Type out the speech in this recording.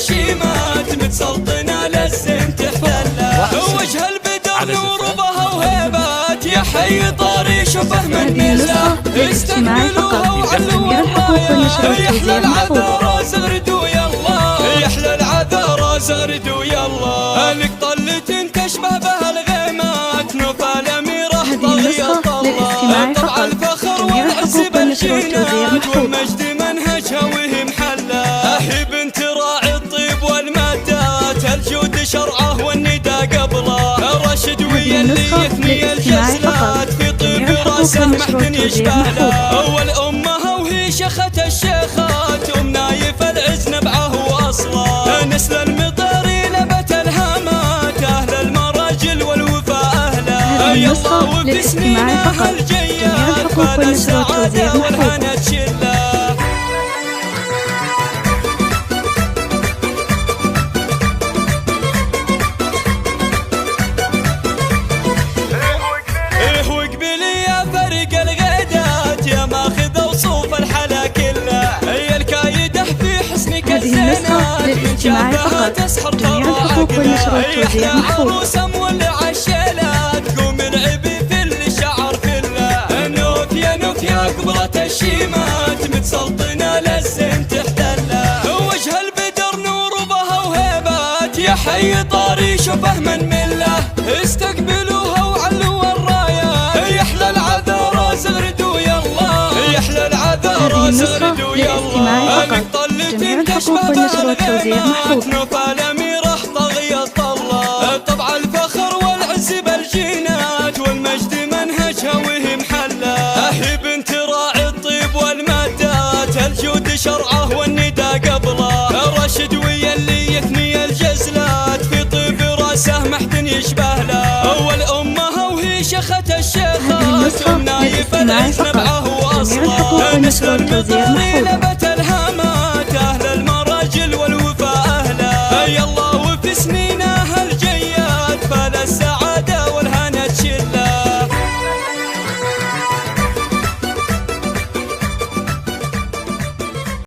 الشيمات متسلطنة للزين تحتلها. وجه البدر نور وبها وهيبات يا حي طاري شوفه من ميزه. استقبلوها وعلوا الرايات يحلى العذارى زغردوا يلا يحلى العذارى زغردوا يلا. لك طلة تشبه بها الغيمات نوفا الأميرة طغية الله. طبع الفخر والعز بالجينات والمجد منهجها وهي محلة. هي بنت راعي الطيب والمادات الجود شرعه والندى قبله. راشد ويا اللي يثني الجزلات في طيب راسه ما حد يشبه له. أول أمها وهي شيخة الشيخات نايف العز نبعه وأصله. نسل المطاري نبت الهامات أهل المراجل والوفاء أهله. يلا وباسمنا الجيات فال السعادة والهنا تشله. هذه النسخة للاستماع فقط. جميع الحقوق والنشر والتوزيع محفوظ. عروسة مولعة الشيلات قوم العبي في الشعر كله. نوف يا قبلة الشيمات متسلطنة للزين تحتلها. وجه البدر نور وبها وهيبات يا حي طاري شوفه من مله. استقبلوها وعلوا الرايات يحلى العذارى زغردوا يلا يحلى العذارى زغردوا يلا. جميع الحقوق والنشر والتوزيع محفوظ. نوفا الأميرة طغية الله. طبع الفخر والعز بالجينات والمجد منهجها وهي محلة. هي بنت راعي الطيب والمادات الجود شرعه والندى قبله. راشد ويا اللي يثني الجزلات في طيب راسه ما حد يشبه له. أول أمها وهي شيخة الشيخات نايف العز نبعه وأصله. نسل المطاري